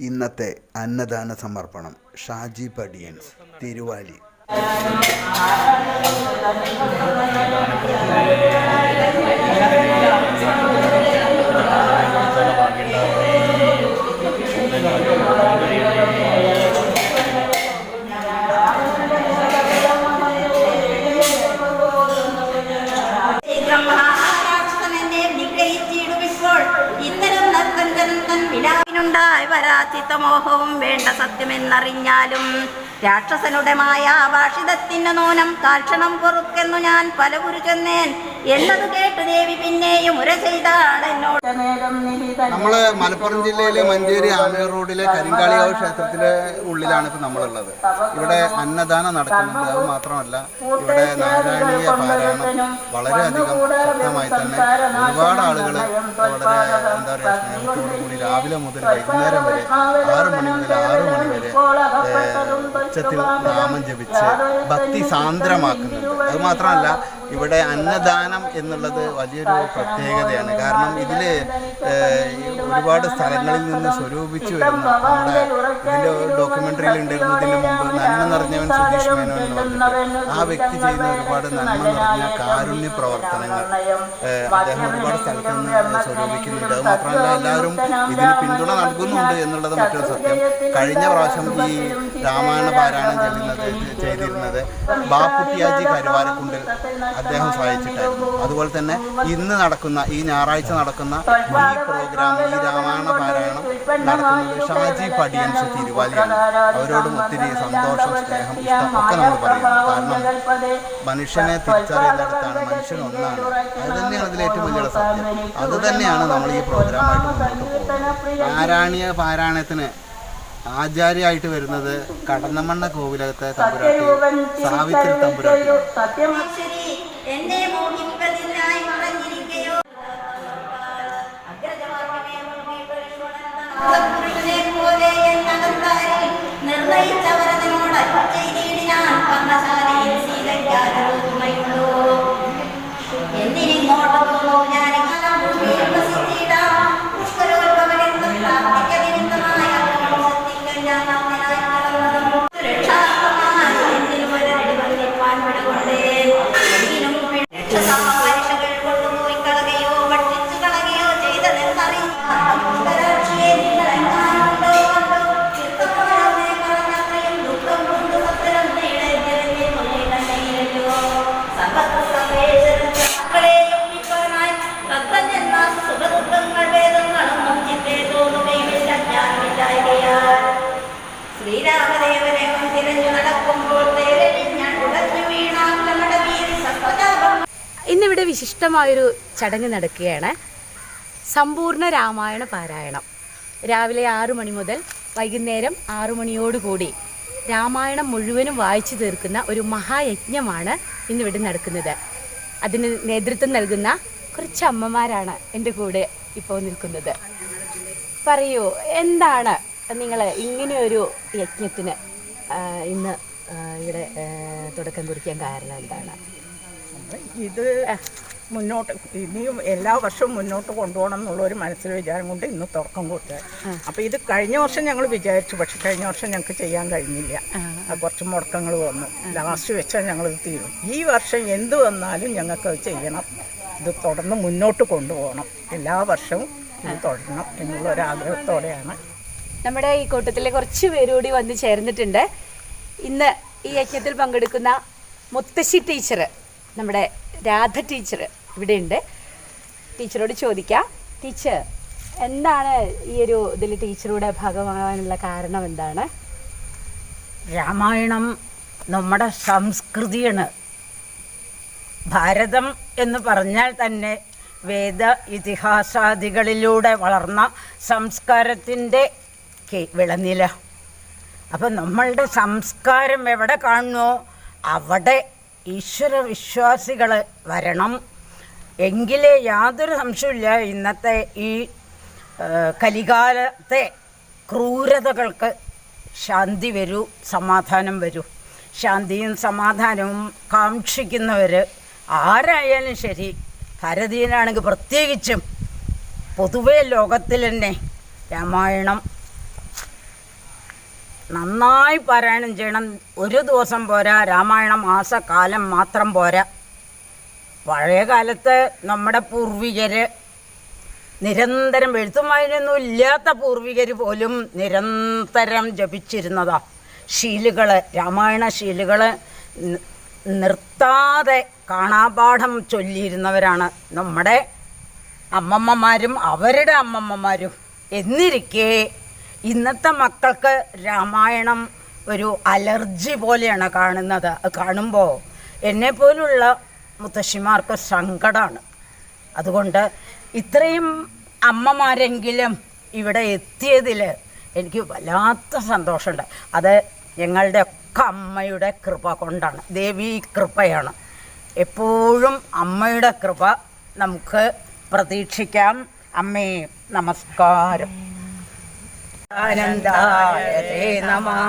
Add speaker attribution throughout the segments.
Speaker 1: ഇന്നത്തെ അന്നദാന സമർപ്പണം ഷാജി പടിയൻസ് തിരുവാലി.
Speaker 2: ായി വരാചിത്തമോഹവും വേണ്ട സത്യമെന്നറിഞ്ഞാലും രാക്ഷസനുടെ മായാഭാഷിതത്തിന് നൂനം കാൽക്ഷണം പൊറുക്കെന്നു ഞാൻ പല കുരു ചെന്നേൻ എന്നത് കേട്ടു ദേവി പിന്നെയും ഉര ചെയ്താൾ എന്നോട്.
Speaker 1: നമ്മള് മലപ്പുറം ജില്ലയിലെ മഞ്ചേരി ആമയൂർ റോഡിലെ കരിങ്കാളികാവ് ക്ഷേത്രത്തിലെ ഉള്ളിലാണ് ഇപ്പം നമ്മളുള്ളത്. ഇവിടെ അന്നദാനം നടക്കുന്നുണ്ട്. അത് മാത്രമല്ല ഇവിടെ നാരായണീയ പാരായണം വളരെയധികം ശക്തമായി തന്നെ ഒരുപാട് ആളുകൾ വളരെ എന്താ പറയുക സ്നേഹത്തോടു കൂടി രാവിലെ മുതൽ വൈകുന്നേരം വരെ 6 മണി മുതൽ 6 മണി വരെ ഉച്ചത്തിൽ നാമം ജപിച്ച് ഭക്തി സാന്ദ്രമാക്കുന്നുണ്ട്. അതുമാത്രമല്ല ഇവിടെ അന്നദാനം എന്നുള്ളത് വലിയൊരു പ്രത്യേകതയാണ്. കാരണം ഇതിൽ ഒരുപാട് സ്ഥലങ്ങളിൽ നിന്ന് സ്വരൂപിച്ചു വരുന്ന നമ്മുടെ ഇതിൻ്റെ ഡോക്യുമെൻ്ററിയിൽ ഉണ്ടായിരുന്നു ഇതിൻ്റെ മുമ്പ് നന്മ നിറഞ്ഞവൻ സുധീഷ് മേനോൻ എന്ന് പറഞ്ഞിട്ട് ആ വ്യക്തി ചെയ്യുന്ന ഒരുപാട് നന്മ നിറഞ്ഞ കാരുണ്യ പ്രവർത്തനങ്ങൾ അദ്ദേഹം ഒരുപാട് സ്ഥലത്ത് നിന്ന് സ്വരൂപിക്കുന്നുണ്ട്. അത് മാത്രമല്ല എല്ലാവരും ഇതിന് പിന്തുണ നൽകുന്നുണ്ട് എന്നുള്ളത് മറ്റൊരു സത്യം. കഴിഞ്ഞ പ്രാവശ്യം ഈ രാമായണ പാരായണം ചെയ്തിരുന്നത് ബാപ്പുട്ടിയാജി കരുവാരക്കുണ്ടിൽ അദ്ദേഹം സഹായിച്ചിട്ടായിരുന്നു. അതുപോലെ തന്നെ ഇന്ന് നടക്കുന്ന ഈ ഞായറാഴ്ച നടക്കുന്ന ഈ പ്രോഗ്രാം ഈ രാമായണ പാരായണം നടക്കുന്നത് ഷാജി പടിയൻസ് തിരുവാലിയാണ്. അവരോടും ഒത്തിരി സന്തോഷം, സ്നേഹം, ഇഷ്ടം ഒക്കെ നമ്മൾ പറയുന്നു. കാരണം മനുഷ്യനെ തിരിച്ചറിയുന്നിടത്താണ് മനുഷ്യൻ ഒന്നാണ്. അത് തന്നെയാണ് അതിൽ ഏറ്റവും വലിയ സത്യം. അത് തന്നെയാണ് നമ്മൾ ഈ പ്രോഗ്രാമായിട്ട് മുന്നോട്ട് പോകുന്നത്. നാരായണീയ പാരായണത്തിന് ആചാര്യായിട്ട് വരുന്നത് കടന്നമണ്ണ കോവിലകത്തെ തമ്പുരാട്ടി സാവിത്രി തമ്പുരാട്ടി.
Speaker 3: ഇന്നിവിടെ വിശിഷ്ടമായൊരു ചടങ്ങ് നടക്കുകയാണ്. സമ്പൂർണ്ണ രാമായണ പാരായണം. രാവിലെ 6 മണി മുതൽ വൈകുന്നേരം 6 മണിയോടുകൂടി രാമായണം മുഴുവനും വായിച്ചു തീർക്കുന്ന ഒരു മഹായജ്ഞമാണ് ഇന്നിവിടെ നടക്കുന്നത്. അതിന് നേതൃത്വം നൽകുന്ന കുറച്ച് അമ്മമാരാണ് എൻ്റെ കൂടെ ഇപ്പോൾ നിൽക്കുന്നത്. പറയൂ, എന്താണ് നിങ്ങൾ ഇങ്ങനെയൊരു യജ്ഞത്തിന് ഇന്ന് ഇവിടെ തുടക്കം കുറിക്കാൻ കാരണം എന്താണ്?
Speaker 4: ഇത് മുന്നോട്ട് ഇനിയും എല്ലാ വർഷവും മുന്നോട്ട് കൊണ്ടുപോകണം എന്നുള്ളൊരു മനസ്സിൽ വിചാരം കൊണ്ട് ഇന്ന് തുടക്കം കൊടുത്തത്. അപ്പോൾ ഇത് കഴിഞ്ഞ വർഷം ഞങ്ങൾ വിചാരിച്ചു, പക്ഷെ കഴിഞ്ഞ വർഷം ഞങ്ങൾക്ക് ചെയ്യാൻ കഴിഞ്ഞില്ല. കുറച്ച് മുടക്കങ്ങൾ വന്നു. ലാസ്റ്റ് വെച്ചാൽ ഞങ്ങളിത് തീരും. ഈ വർഷം എന്ത് വന്നാലും ഞങ്ങൾക്കത് ചെയ്യണം. ഇത് തുടർന്ന് മുന്നോട്ട് കൊണ്ടുപോകണം. എല്ലാ വർഷവും ഇത് തുടരണം എന്നുള്ളൊരാഗ്രഹത്തോടെയാണ്.
Speaker 3: നമ്മുടെ ഈ കൂട്ടത്തിലെ കുറച്ച് പേരുകൂടി വന്ന് ചേർന്നിട്ടുണ്ട്. ഇന്ന് ഈ യജ്ഞത്തിൽ പങ്കെടുക്കുന്ന മുത്തശ്ശി ടീച്ചർ, നമ്മുടെ രാധ ടീച്ചർ ഇവിടെയുണ്ട്. ടീച്ചറോട് ചോദിക്കാം, ടീച്ചർ എന്താണ് ഈ ഒരു ഇതിൽ ടീച്ചറുടെ ഭാഗമാകാനുള്ള കാരണം എന്താണ്?
Speaker 4: രാമായണം നമ്മുടെ സംസ്കൃതിയാണ്. ഭാരതം എന്ന് പറഞ്ഞാൽ തന്നെ വേദ ഇതിഹാസാദികളിലൂടെ വളർന്ന സംസ്കാരത്തിൻ്റെ വിളനില. അപ്പം നമ്മളുടെ സംസ്കാരം എവിടെ കാണുന്നോ അവിടെ ഈശ്വര വിശ്വാസികൾ വരണം. എങ്കിലേ യാതൊരു സംശയമില്ല ഇന്നത്തെ ഈ കലികാലത്തെ ക്രൂരതകൾക്ക് ശാന്തി വരൂ, സമാധാനം വരൂ. ശാന്തിയും സമാധാനവും കാക്ഷിക്കുന്നവർ ആരായാലും ശരി, ഭാരതീയനാണെങ്കിൽ പ്രത്യേകിച്ചും പൊതുവേ ലോകത്തിൽ തന്നെ രാമായണം നന്നായി പാരായണം ചെയ്യണം. ഒരു ദിവസം പോരാ, രാമായണ മാസക്കാലം മാത്രം പോരാ. പഴയ കാലത്ത് നമ്മുടെ പൂർവികർ നിരന്തരം എഴുത്തുമായൊന്നും ഇല്ലാത്ത പൂർവികർ പോലും നിരന്തരം ജപിച്ചിരുന്നതാ ശീലുകൾ, രാമായണ ശീലുകൾ നിർത്താതെ കാണാപാഠം ചൊല്ലിയിരുന്നവരാണ് നമ്മുടെ അമ്മമ്മമാരും അവരുടെ അമ്മമ്മമാരും. എന്നിരിക്കെ ഇന്നത്തെ മക്കൾക്ക് രാമായണം ഒരു അലർജി പോലെയാണ് കാണുന്നത്. കാണുമ്പോൾ എന്നെപ്പോലുള്ള മുത്തശ്ശിമാർക്ക് സങ്കടമാണ്. അതുകൊണ്ട് ഇത്രയും അമ്മമാരെങ്കിലും ഇവിടെ എത്തിയതിൽ എനിക്ക് വല്ലാത്ത സന്തോഷമുണ്ട്. അത് ഞങ്ങളുടെ ഒക്കെ അമ്മയുടെ കൃപ കൊണ്ടാണ്, ദേവീ കൃപയാണ്. എപ്പോഴും അമ്മയുടെ കൃപ നമുക്ക് പ്രതീക്ഷിക്കാം. അമ്മേ നമസ്കാരം. ആനന്ദായ തേ നമഃ,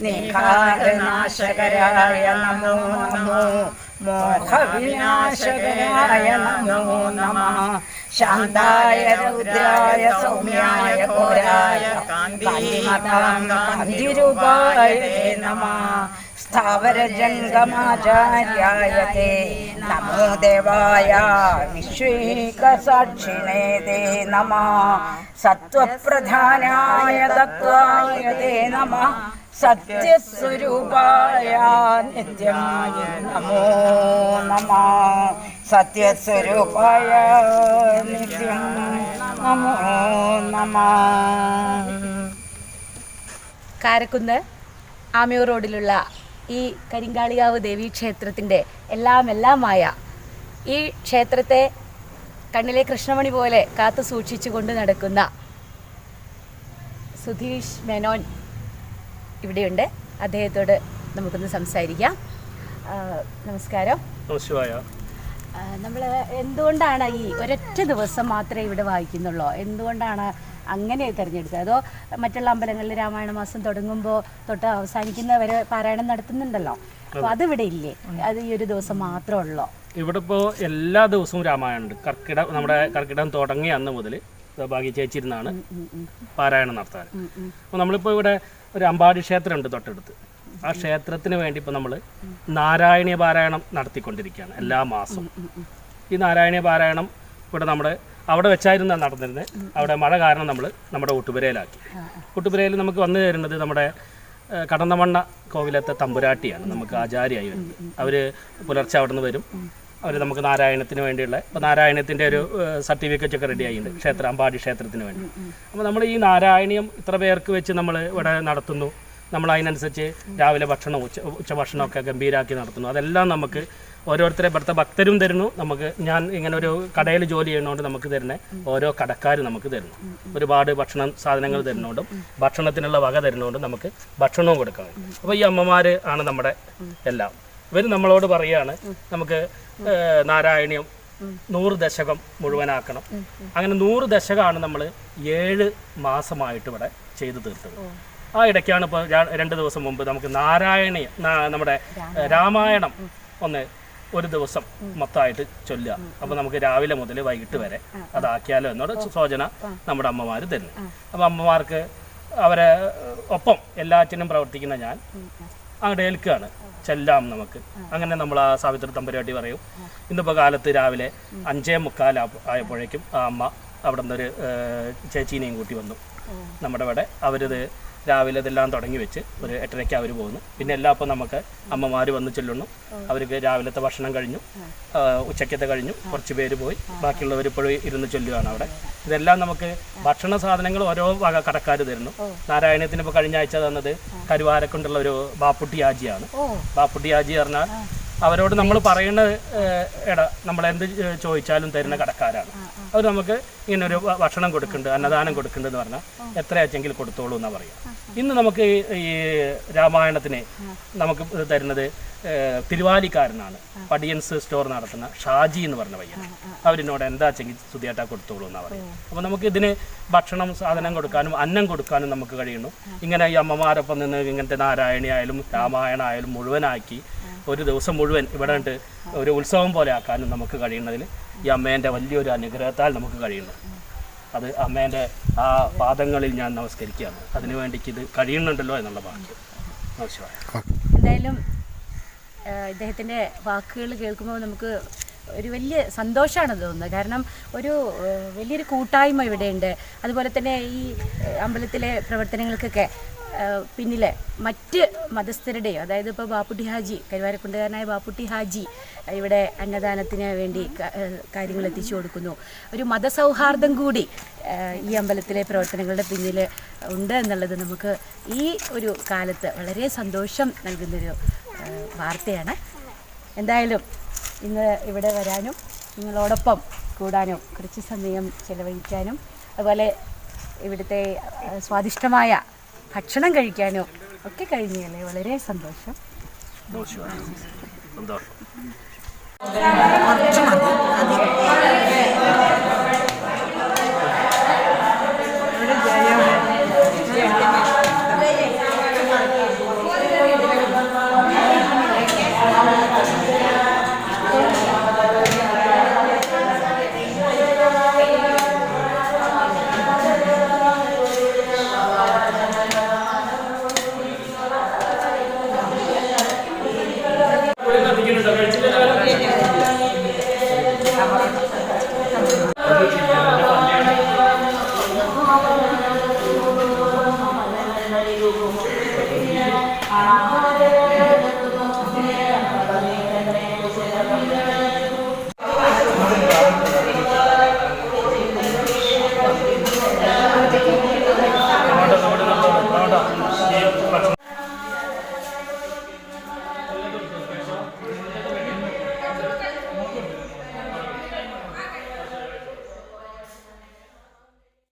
Speaker 4: നിഖാരനാശകരായ നമോ നമോ, മോഹവിനാശകരായ നമോ നമഃ, ശാന്തായ രൗദ്രായ സൗമ്യായ ഘോരായ കാന്തിമതാം കാന്തിരൂപായ നമഃ, സ്ഥാവരജംഗമാചാര്യായ തേ നമോ ദേവായ വിശ്വൈകസാക്ഷിണേ തേ നമഃ, സത്വപ്രധാനായ തത്വായ തേ നമഃ, സത്യസ്വരൂപായ നിത്യായ നമോ നമഃ, സത്യസ്വരൂപായ നിത്യം നമോ നമഃ.
Speaker 3: കാരക്കുന്ന് ആമിയൂർ റോഡിലുള്ള ഈ കരിങ്കാളികാവ് ദേവീക്ഷേത്രത്തിൻ്റെ എല്ലാമായ ഈ ക്ഷേത്രത്തെ കണ്ണിലെ കൃഷ്ണമണി പോലെ കാത്തു സൂക്ഷിച്ചു കൊണ്ട് നടക്കുന്ന സുധീഷ് മേനോൻ ഇവിടെയുണ്ട്. അദ്ദേഹത്തോട് നമുക്കൊന്ന് സംസാരിക്കാം. നമസ്കാരം. നമ്മൾ എന്തുകൊണ്ടാണ് ഈ ഒരൊറ്റ ദിവസം മാത്രമേ ഇവിടെ വായിക്കുന്നുള്ളൂ? എന്തുകൊണ്ടാണ് അങ്ങനെ തിരഞ്ഞെടുത്തത്? അതോ മറ്റുള്ള അമ്പലങ്ങളിൽ രാമായണ മാസം തുടങ്ങുമ്പോൾ തൊട്ട് അവസാനിക്കുന്നവരെ പാരായണം നടത്തുന്നുണ്ടല്ലോ, അപ്പോൾ അതിവിടെ ഇല്ലേ? അത് ഈ ഒരു ദിവസം മാത്രമേ ഉള്ളൂ?
Speaker 5: ഇവിടെ ഇപ്പോൾ എല്ലാ ദിവസവും രാമായണം ഉണ്ട്. നമ്മുടെ കർക്കിടകം തുടങ്ങിയ അന്ന് മുതൽ ഭാഗ്യ ചേച്ചിരുന്നാണ് പാരായണം നടത്താൻ. അപ്പോൾ നമ്മളിപ്പോൾ ഇവിടെ ഒരു അമ്പാടി ക്ഷേത്രമുണ്ട് തൊട്ടടുത്ത്. ആ ക്ഷേത്രത്തിന് വേണ്ടി ഇപ്പോൾ നമ്മൾ നാരായണീയ പാരായണം നടത്തിക്കൊണ്ടിരിക്കുകയാണ് എല്ലാ മാസവും. ഈ നാരായണീയ പാരായണം ഇവിടെ നമ്മുടെ അവിടെ വെച്ചായിരുന്നു നടന്നിരുന്നത്. അവിടെ മഴ കാരണം നമ്മൾ നമ്മുടെ ഊട്ടുപുരയിലാക്കി. ഊട്ടുപുരയിൽ നമുക്ക് വന്നു തരുന്നത് നമ്മുടെ കടന്നമണ്ണ കോവിലത്തെ തമ്പുരാട്ടിയാണ് നമുക്ക് ആചാര്യായി വരുന്നത്. അവർ പുലർച്ചെ അവിടെ നിന്ന് വരും. അവർ നമുക്ക് നാരായണത്തിന് വേണ്ടിയുള്ള ഇപ്പോൾ നാരായണത്തിൻ്റെ ഒരു സർട്ടിഫിക്കറ്റ് ഒക്കെ റെഡി ആയിട്ടുണ്ട് ക്ഷേത്ര അമ്പാടി ക്ഷേത്രത്തിന് വേണ്ടി. അപ്പോൾ നമ്മൾ ഈ നാരായണീയം ഇത്ര പേർക്ക് വെച്ച് നമ്മൾ ഇവിടെ നടത്തുന്നു. നമ്മൾ അതിനനുസരിച്ച് രാവിലെ ഭക്ഷണം ഉച്ചഭക്ഷണമൊക്കെ ഗംഭീരാക്കി നടത്തുന്നു. അതെല്ലാം നമുക്ക് ഓരോരുത്തരെ ഇവിടുത്തെ ഭക്തരും തരുന്നു. നമുക്ക് ഞാൻ ഇങ്ങനെ ഒരു കടയിൽ ജോലി ചെയ്യുന്നതുകൊണ്ട് നമുക്ക് തരുന്ന ഓരോ കടക്കാർ നമുക്ക് തരുന്നു. ഒരുപാട് ഭക്ഷണ സാധനങ്ങൾ തരുന്നതുകൊണ്ടും ഭക്ഷണത്തിനുള്ള വക തരുന്നതുകൊണ്ടും നമുക്ക് ഭക്ഷണവും കൊടുക്കാൻ. അപ്പോൾ ഈ അമ്മമാർ ആണ് നമ്മുടെ എല്ലാം. ഇവർ നമ്മളോട് പറയുകയാണ് നമുക്ക് നാരായണീയം 100 ദശകം മുഴുവനാക്കണം. അങ്ങനെ 100 ദശകമാണ് നമ്മൾ 7 മാസമായിട്ട് ഇവിടെ ചെയ്തു തീർത്തത്. ആ ഇടയ്ക്കാണ് ഇപ്പോൾ 2 ദിവസം മുമ്പ് നമുക്ക് നമ്മുടെ രാമായണം ഒരു ദിവസം മൊത്തമായിട്ട് ചൊല്ലുക. അപ്പോൾ നമുക്ക് രാവിലെ മുതൽ വൈകിട്ട് വരെ അതാക്കിയാലോ എന്നോട് സൂചന നമ്മുടെ അമ്മമാർ തരുന്നു. അപ്പോൾ അമ്മമാർക്ക് അവരെ ഒപ്പം എല്ലാറ്റിനും പ്രവർത്തിക്കുന്ന ഞാൻ അങ്ങോട്ട് ഏൽക്കുകയാണ്, ചെല്ലാം നമുക്ക്. അങ്ങനെ നമ്മൾ ആ സാവിത്രി തമ്പുരാട്ടി പറയും. ഇന്നിപ്പോൾ കാലത്ത് രാവിലെ 5:45 ആയപ്പോഴേക്കും ആ അമ്മ അവിടെ നിന്നൊരു ചേച്ചീനെയും കൂട്ടി വന്നു നമ്മുടെ ഇവിടെ. അവരിത് രാവിലെ ഇതെല്ലാം തുടങ്ങി വെച്ച് ഒരു 8:30 അവർ പോകുന്നു. പിന്നെ എല്ലാം അപ്പം നമുക്ക് അമ്മമാർ വന്ന് ചെല്ലുന്നു. അവർക്ക് രാവിലത്തെ ഭക്ഷണം കഴിഞ്ഞു, ഉച്ചയ്ക്കത്തെ കഴിഞ്ഞു, കുറച്ച് പേര് പോയി, ബാക്കിയുള്ളവർ ഇപ്പോഴും ഇരുന്ന് ചൊല്ലുകയാണ് അവിടെ. ഇതെല്ലാം നമുക്ക് ഭക്ഷണ സാധനങ്ങൾ ഓരോ വക കടക്കാർ തരുന്നു. നാരായണത്തിന് ഇപ്പോൾ കഴിഞ്ഞ ആഴ്ച തന്നത് കരുവാരക്കൊണ്ടുള്ള ഒരു ബാപ്പുട്ടി ആജിയാണ്. ബാപ്പുട്ടി ആജി പറഞ്ഞാൽ അവരോട് നമ്മൾ പറയുന്ന നമ്മളെന്ത് ചോദിച്ചാലും തരുന്ന കടക്കാരാണ്. അവർ നമുക്ക് ഇങ്ങനൊരു ഭക്ഷണം കൊടുക്കുന്നുണ്ട്, അന്നദാനം കൊടുക്കുന്നുണ്ട് എന്ന് പറഞ്ഞാൽ എത്രയാച്ചെങ്കിൽ കൊടുത്തോളൂ എന്നാണ് പറയുക. ഇന്ന് നമുക്ക് ഈ രാമായണത്തിന് നമുക്ക് തരുന്നത് തിരുവാലിക്കാരനാണ്, പടിയൻസ് സ്റ്റോർ നടത്തുന്ന ഷാജി എന്ന് പറഞ്ഞ പയ്യൻ. അവരിനോട് എന്താ വെച്ചെങ്കിൽ സുധിയേട്ടാ കൊടുത്തോളൂ എന്നാണ് പറയുക. അപ്പോൾ നമുക്ക് ഇതിന് ഭക്ഷണം സാധനം കൊടുക്കാനും അന്നം കൊടുക്കാനും നമുക്ക് കഴിയുന്നു. ഇങ്ങനെ ഈ അമ്മമാരൊപ്പം നിന്ന് ഇങ്ങനത്തെ നാരായണി ആയാലും രാമായണ ആയാലും മുഴുവനാക്കി ഒരു ദിവസം മുഴുവൻ ഇവിടെ ഉണ്ട് ഒരു ഉത്സവം പോലെ ആക്കാനും നമുക്ക് കഴിയുന്നതിൽ ഈ അമ്മേൻ്റെ വലിയൊരു അനുഗ്രഹത്താൽ നമുക്ക് കഴിയുന്നു. അത് അമ്മേൻ്റെ ആ പാദങ്ങളിൽ ഞാൻ നമസ്കരിക്കുകയാണ്. അതിനു വേണ്ടിക്ക് ഇത് കഴിയുന്നുണ്ടല്ലോ എന്നുള്ള ഭാഗ്യം. നമസ്കാരം.
Speaker 3: എന്തായാലും ഇദ്ദേഹത്തിൻ്റെ വാക്കുകൾ കേൾക്കുമ്പോൾ നമുക്ക് ഒരു വലിയ സന്തോഷമാണ് തോന്നുന്നത്. കാരണം ഒരു വലിയൊരു കൂട്ടായ്മ ഇവിടെയുണ്ട്. അതുപോലെ തന്നെ ഈ അമ്പലത്തിലെ പ്രവർത്തനങ്ങൾക്കൊക്കെ പിന്നിലെ മറ്റ് മതസ്ഥരുടെയും, അതായത് ഇപ്പോൾ ബാപ്പുട്ടി ഹാജി, കരുവാരക്കുണ്ടുകാരനായ ബാപ്പുട്ടി ഹാജി ഇവിടെ അന്നദാനത്തിന് വേണ്ടി കാര്യങ്ങൾ എത്തിച്ചു കൊടുക്കുന്നു. ഒരു മതസൗഹാർദ്ദം കൂടി ഈ അമ്പലത്തിലെ പ്രവർത്തനങ്ങളുടെ പിന്നിൽ ഉണ്ട് എന്നുള്ളത് നമുക്ക് ഈ ഒരു കാലത്ത് വളരെ സന്തോഷം നൽകുന്നൊരു വാർത്തയാണ്. എന്തായാലും ഇന്ന് ഇവിടെ വരാനും നിങ്ങളോടൊപ്പം കൂടാനും കുറച്ച് സമയം ചെലവഴിക്കാനും അതുപോലെ ഇവിടുത്തെ സ്വാദിഷ്ടമായ ഭക്ഷണം കഴിക്കാനും ഒക്കെ കഴിഞ്ഞല്ലേ, വളരെ സന്തോഷം.
Speaker 5: സന്തോഷം.
Speaker 6: കുറച്ച് മതി.